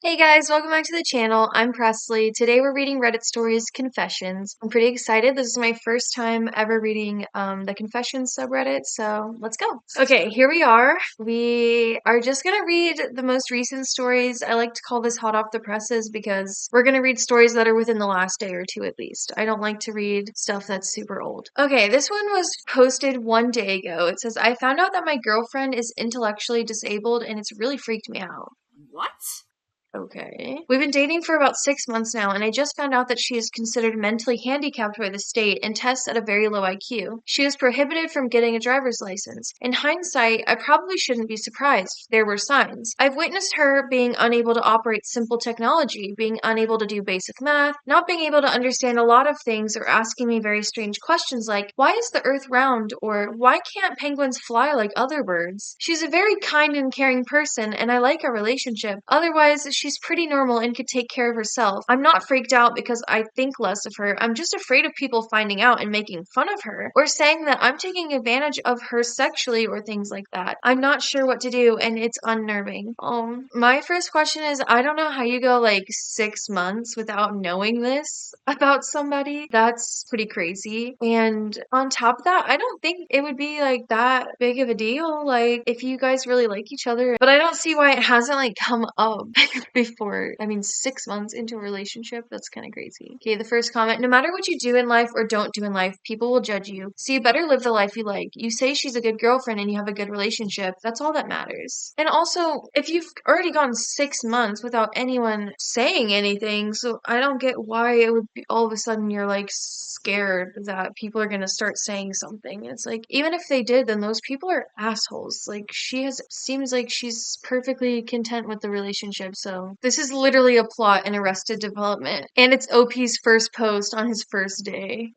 Hey guys, welcome back to the channel. I'm Presley. Today we're reading Reddit stories Confessions. I'm pretty excited. This is my first time ever reading the Confessions subreddit, so let's go. Okay, here we are. We are just gonna read the most recent stories. I like to call this hot off the presses because we're gonna read stories that are within the last day or two at least. I don't like to read stuff that's super old. Okay, this one was posted one day ago. It says, I found out that my girlfriend is intellectually disabled and it's really freaked me out. What? Okay. We've been dating for about 6 months now, and I just found out that she is considered mentally handicapped by the state and tests at a very low IQ. She is prohibited from getting a driver's license. In hindsight, I probably shouldn't be surprised. There were signs. I've witnessed her being unable to operate simple technology, being unable to do basic math, not being able to understand a lot of things, or asking me very strange questions like, why is the earth round? Or why can't penguins fly like other birds? She's a very kind and caring person, and I like our relationship. Otherwise, she's pretty normal and could take care of herself. I'm not freaked out because I think less of her. I'm just afraid of people finding out and making fun of her, or saying that I'm taking advantage of her sexually or things like that. I'm not sure what to do, and it's unnerving. My first question is, I don't know how you go like 6 months without knowing this about somebody. That's pretty crazy. And on top of that, I don't think it would be like that big of a deal, like if you guys really like each other. But I don't see why it hasn't like come up before. I mean, 6 months into a relationship, that's kind of crazy. Okay, the first comment, no matter what you do in life or don't do in life, people will judge you. So you better live the life you like. You say she's a good girlfriend and you have a good relationship. That's all that matters. And also, if you've already gone 6 months without anyone saying anything, so I don't get why it would be all of a sudden you're like scared that people are gonna start saying something. It's like, even if they did, then those people are assholes. Like, seems like she's perfectly content with the relationship, so this is literally a plot in Arrested Development. And it's OP's first post on his first day.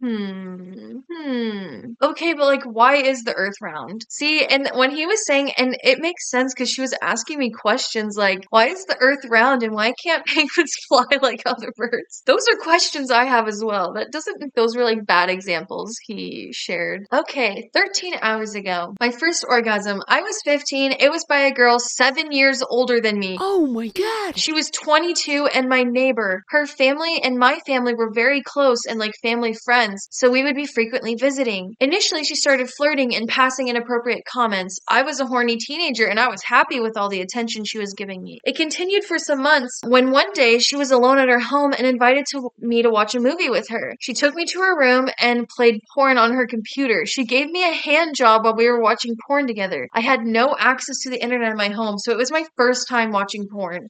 Okay, but like, why is the earth round? See, and when he was saying, and it makes sense because she was asking me questions like, why is the earth round and why can't penguins fly like other birds? Those are questions I have as well. That doesn't think those were like bad examples he shared. Okay, 13 hours ago. My first orgasm. I was 15. It was by a girl 7 years older than me. Oh my god! She was 22 and my neighbor. Her family and my family were very close and like family friends, so we would be frequently visiting. Initially, she started flirting and passing inappropriate comments. I was a horny teenager and I was happy with all the attention she was giving me. It continued for some months when one day she was alone at her home and invited me to watch a movie with her. She took me to her room and played porn on her computer. She gave me a hand job while we were watching porn together. I had no access to the internet in my home, so it was my first time watching porn.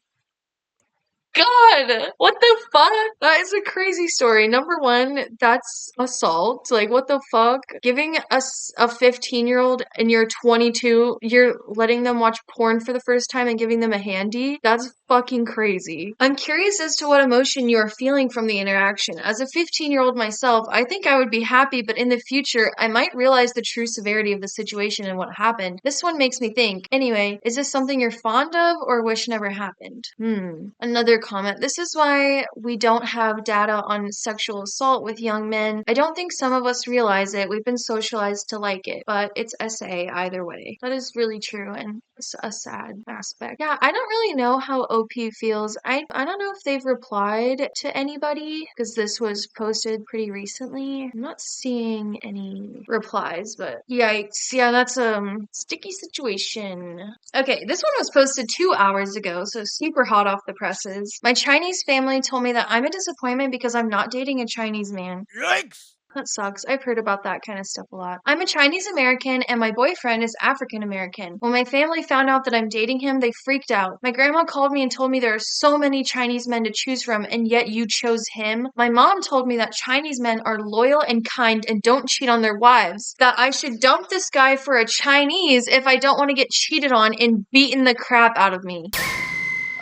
God, what the fuck? That is a crazy story. Number one, that's assault. Like, what the fuck? Giving us a 15-year-old and you're 22, you're letting them watch porn for the first time and giving them a handy? That's fucking crazy. I'm curious as to what emotion you are feeling from the interaction. As a 15-year-old myself, I think I would be happy, but in the future, I might realize the true severity of the situation and what happened. This one makes me think. Anyway, is this something you're fond of or wish never happened? Another comment. This is why we don't have data on sexual assault with young men. I don't think some of us realize it. We've been socialized to like it, but it's SA either way. That is really true and it's a sad aspect. Yeah, I don't really know how OP feels. I don't know if they've replied to anybody because this was posted pretty recently. I'm not seeing any replies, but yikes. Yeah, that's a sticky situation. Okay, this one was posted 2 hours ago, so super hot off the presses. My Chinese family told me that I'm a disappointment because I'm not dating a Chinese man. Yikes! That sucks. I've heard about that kind of stuff a lot. I'm a Chinese American and my boyfriend is African American. When my family found out that I'm dating him, they freaked out. My grandma called me and told me there are so many Chinese men to choose from and yet you chose him. My mom told me that Chinese men are loyal and kind and don't cheat on their wives. That I should dump this guy for a Chinese if I don't want to get cheated on and beaten the crap out of me.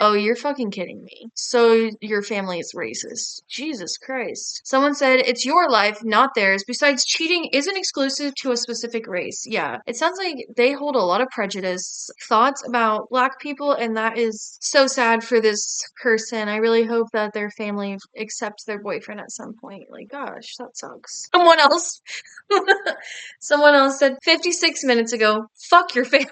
Oh, you're fucking kidding me. So your family is racist. Jesus Christ. Someone said, it's your life, not theirs. Besides, cheating isn't exclusive to a specific race. Yeah, it sounds like they hold a lot of prejudice, thoughts about black people, and that is so sad for this person. I really hope that their family accepts their boyfriend at some point. Like, gosh, that sucks. Someone else. Someone else said 56 minutes ago, fuck your family.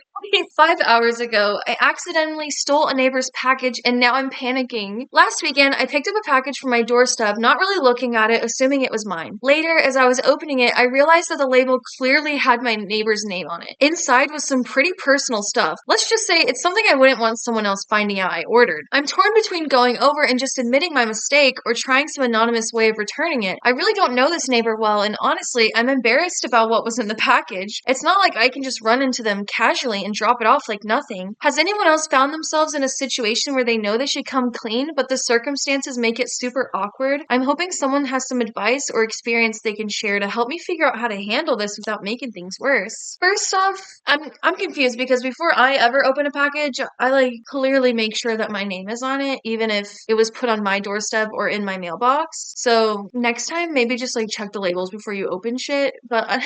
5 hours ago, I accidentally stole a neighbor's package and now I'm panicking. Last weekend, I picked up a package from my doorstep, not really looking at it, assuming it was mine. Later, as I was opening it, I realized that the label clearly had my neighbor's name on it. Inside was some pretty personal stuff. Let's just say it's something I wouldn't want someone else finding out I ordered. I'm torn between going over and just admitting my mistake or trying some anonymous way of returning it. I really don't know this neighbor well, and honestly, I'm embarrassed about what was in the package. It's not like I can just run into them casually and drop it off like nothing. Has anyone else found themselves in a situation where they know they should come clean, but the circumstances make it super awkward? I'm hoping someone has some advice or experience they can share to help me figure out how to handle this without making things worse. First off, I'm confused because before I ever open a package, I clearly make sure that my name is on it, even if it was put on my doorstep or in my mailbox. So next time, maybe just check the labels before you open shit. But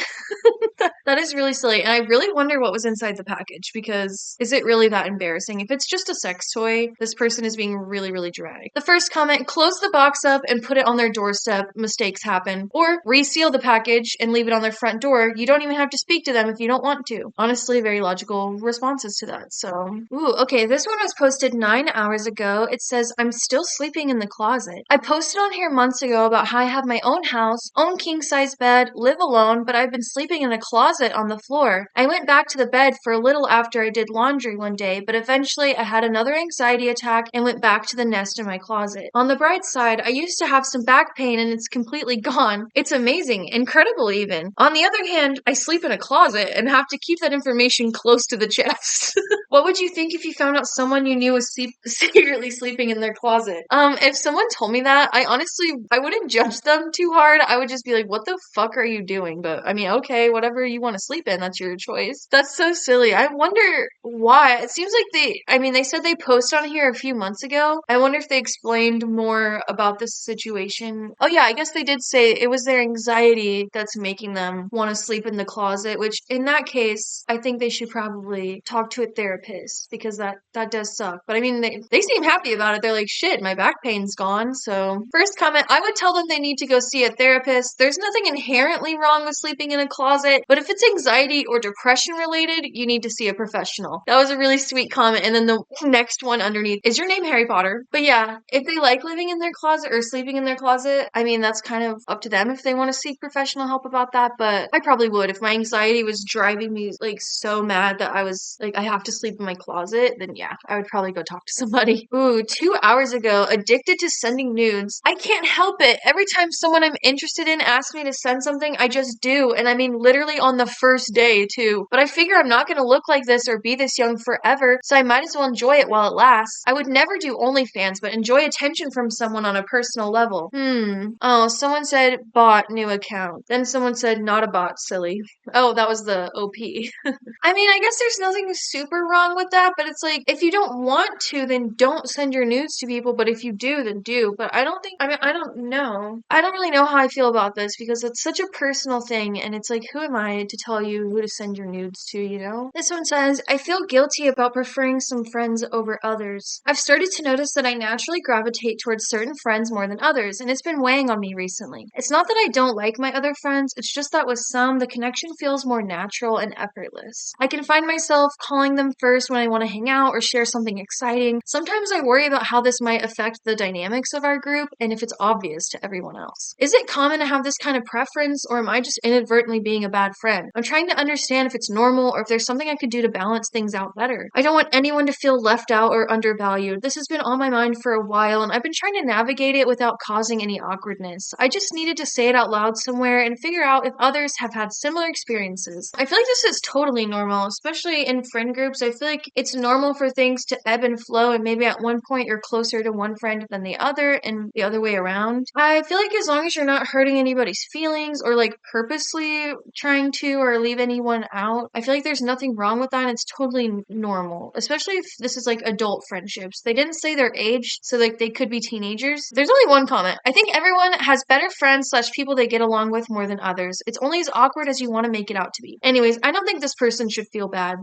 that is really silly. And I really wonder what was inside the package because is it really that embarrassing? If it's just a sex toy, this person is being really, really dry. The first comment, close the box up and put it on their doorstep. Mistakes happen. Or reseal the package and leave it on their front door. You don't even have to speak to them if you don't want to. Honestly, very logical responses to that. So, ooh, okay. This one was posted 9 hours ago. It says, I'm still sleeping in the closet. I posted on here months ago about how I have my own house, own king-size bed, live alone, but I've been sleeping in a closet on the floor. I went back to the bed for a little after I did laundry one day, but eventually I had another anxiety attack and went back to the nest in my closet. On the bright side, I used to have some back pain and it's completely gone. It's amazing, incredible even. On the other hand, I sleep in a closet and have to keep that information close to the chest. What would you think if you found out someone you knew was secretly sleeping in their closet? If someone told me that, I wouldn't judge them too hard. I would just be like, what the fuck are you doing? But I mean, okay, whatever you want to sleep in, that's your choice. That's so silly. I wonder why. It seems like they said they posted on here a few months ago. I wonder if they explained more about this situation. Oh yeah, I guess they did say it was their anxiety that's making them want to sleep in the closet, which in that case, I think they should probably talk to a therapist because that does suck. But I mean, they seem happy about it. They're like, shit, my back pain's gone. So first comment, I would tell them they need to go see a therapist. There's nothing inherently wrong with sleeping in a closet, but if it's anxiety or depression related, you need to see a professional. That was a really sweet comment. And then the next one underneath, is your name Harry Potter? But yeah, if they like living in their closet or sleeping in their closet, I mean, that's kind of up to them if they want to seek professional help about that. But I probably would. If my anxiety was driving me so mad that I was I have to sleep in my closet, then yeah, I would probably go talk to somebody. Ooh, 2 hours ago, addicted to sending nudes. I can't help it. Every time someone I'm interested in asks me to send something, I just do. And I mean, literally on the first day, too. But I figure I'm not going to look like this or be this young forever, so I might as well enjoy it while it lasts. I would never do OnlyFans, but enjoy attention from someone on a personal level. Oh, someone said bot, new account. Then someone said not a bot, silly. Oh, that was the OP. I mean, I guess there's nothing super wrong with that, but it's like, if you don't want to, then don't send your nudes to people, but if you do, then do. But I don't think, I mean, I don't know. I don't really know how I feel about this because it's such a personal thing, and it's like, who am I to tell you who to send your nudes to, you know? This one says, I feel guilty about preferring some friends over others. I've started to notice that I naturally gravitate towards certain friends more than others, and it's been weighing on me recently. It's not that I don't like my other friends, it's just that with some, the connection feels more natural and effortless. I can find myself calling them first when I want to hang out or share something exciting. Sometimes I worry about how this might affect the dynamics of our group and if it's obvious to everyone else. Is it common to have this kind of preference, or am I just inadvertently being a bad friend? I'm trying to understand if it's normal or if there's something I could do to balance things out better. I don't want anyone to feel left out or undervalued. This has been on my mind for a while, and I've been trying to navigate it without causing any awkwardness. I just needed to say it out loud somewhere and figure out if others have had similar experiences. I feel like this is totally normal, especially in friend groups. I feel like it's normal for things to ebb and flow, and maybe at one point you're closer to one friend than the other and the other way around. I feel like as long as you're not hurting anybody's feelings or purposely trying to or leave anyone out, I feel like there's nothing wrong with that. And it's totally normal, especially if this is adult friendships. They didn't say their age, so they could be teenagers. There's only one comment. I think everyone has better friends / people they get along with more than others. It's only as awkward as you want to make it out to be. Anyways, I don't think this person should feel bad.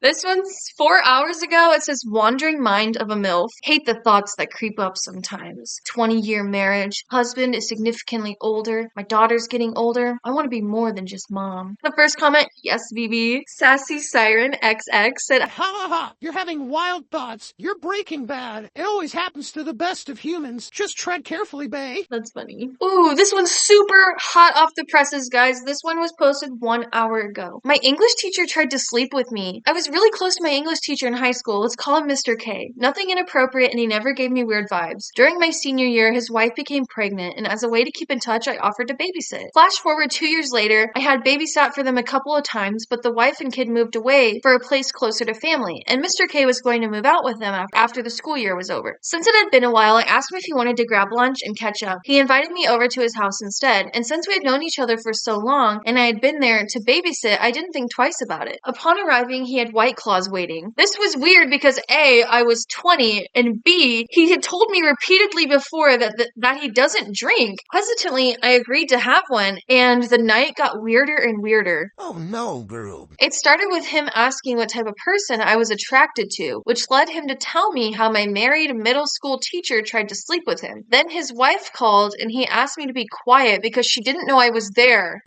This one's 4 hours ago. It says wandering mind of a MILF. Hate the thoughts that creep up sometimes. 20-year marriage. Husband is significantly older. My daughter's getting older. I want to be more than just mom. The first comment, yes, BB. Sassy Siren XX said, Ha ha ha! You're having wild thoughts. You're Breaking Bad. It always happens to the best of humans. Just tread carefully, bae. that's funny. Ooh, this one's super hot off the presses, guys. This one was posted 1 hour ago. My English teacher tried to sleep with me. I was really close to my English teacher in high school. Let's call him Mr. K. Nothing inappropriate, and he never gave me weird vibes. During my senior year, his wife became pregnant, and as a way to keep in touch, I offered to babysit. Flash forward 2 years later, I had babysat for them a couple of times, but the wife and kid moved away for a place closer to family, and Mr. K was going to move out with them after the school year was over. Since it had been a while, I asked him if he wanted to grab lunch and catch up. He invited me over to his house instead, and since we had known each other for so long, and I had been there to babysit, I didn't think twice about it. Upon arriving, he had White Claws waiting. This was weird because A, I was 20, and B, he had told me repeatedly before that he doesn't drink. Hesitantly, I agreed to have one, and the night got weirder and weirder. Oh no, girl. It started with him asking what type of person I was attracted to, which led him to tell me how my married middle school teacher tried to sleep with him. Then his wife called and he asked me to be quiet because she didn't know I was there.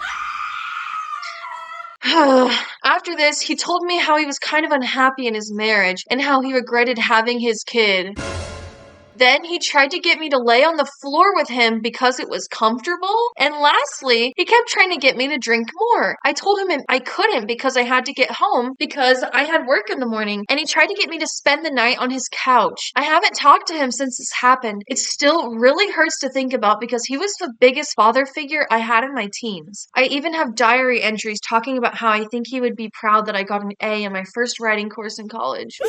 After this, he told me how he was kind of unhappy in his marriage and how he regretted having his kid. Then he tried to get me to lay on the floor with him because it was comfortable. And lastly, he kept trying to get me to drink more. I told him I couldn't because I had to get home because I had work in the morning. And he tried to get me to spend the night on his couch. I haven't talked to him since this happened. It still really hurts to think about because he was the biggest father figure I had in my teens. I even have diary entries talking about how I think he would be proud that I got an A in my first writing course in college.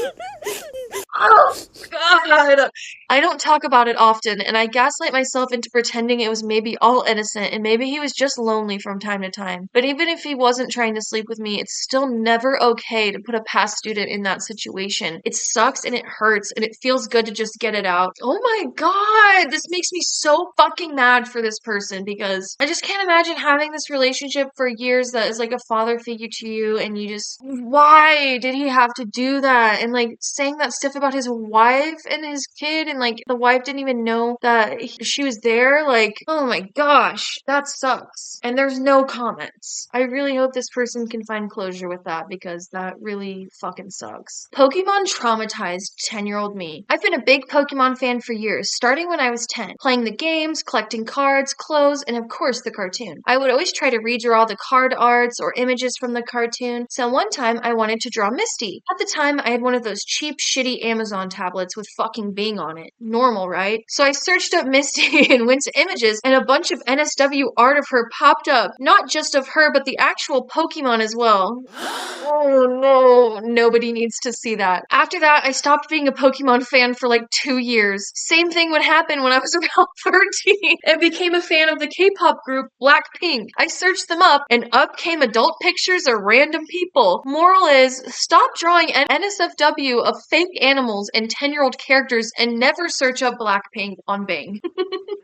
Oh, God. I don't talk about it often, and I gaslight myself into pretending it was maybe all innocent, and maybe he was just lonely from time to time. But even if he wasn't trying to sleep with me, it's still never okay to put a past student in that situation. It sucks and it hurts, and it feels good to just get it out. Oh my God, this makes me so fucking mad for this person because I just can't imagine having this relationship for years that is like a father figure to you, and you just, why did he have to do that? And like saying that stuff about his wife and his kid, and like the wife didn't even know that she was there. Like, oh my gosh, that sucks. And there's no comments. I really hope this person can find closure with that because that really fucking sucks. Pokemon traumatized 10-year-old me. I've been a big Pokemon fan for years, starting when I was 10, playing the games, collecting cards, clothes, and of course the cartoon. I would always try to redraw the card arts or images from the cartoon, so one time I wanted to draw Misty. At the time, I had one of those cheap, shitty Amazon tablets with fucking Bing on it. Normal, right? So I searched up Misty and went to images, and a bunch of NSW art of her popped up. Not just of her, but the actual Pokemon as well. Oh no, nobody needs to see that. After that, I stopped being a Pokemon fan for like 2 years. Same thing would happen when I was about 13 and became a fan of the K-pop group Blackpink. I searched them up, and up came adult pictures of random people. Moral is, stop drawing NSFW of fake animals and 10-year-old characters and never search up Blackpink on Bing.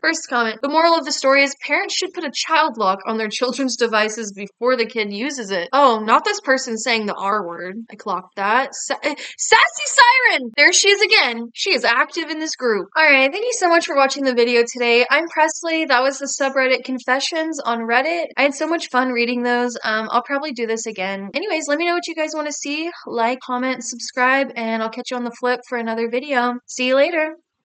First comment. The moral of the story is parents should put a child lock on their children's devices before the kid uses it. Oh, not this person saying the R word. I clocked that. Sassy Siren! There she is again. She is active in this group. Alright, thank you so much for watching the video today. I'm Presley. That was the subreddit Confessions on Reddit. I had so much fun reading those. I'll probably do this again. Anyways, let me know what you guys want to see. Like, comment, subscribe, and I'll catch you on the flip for another video. See you later.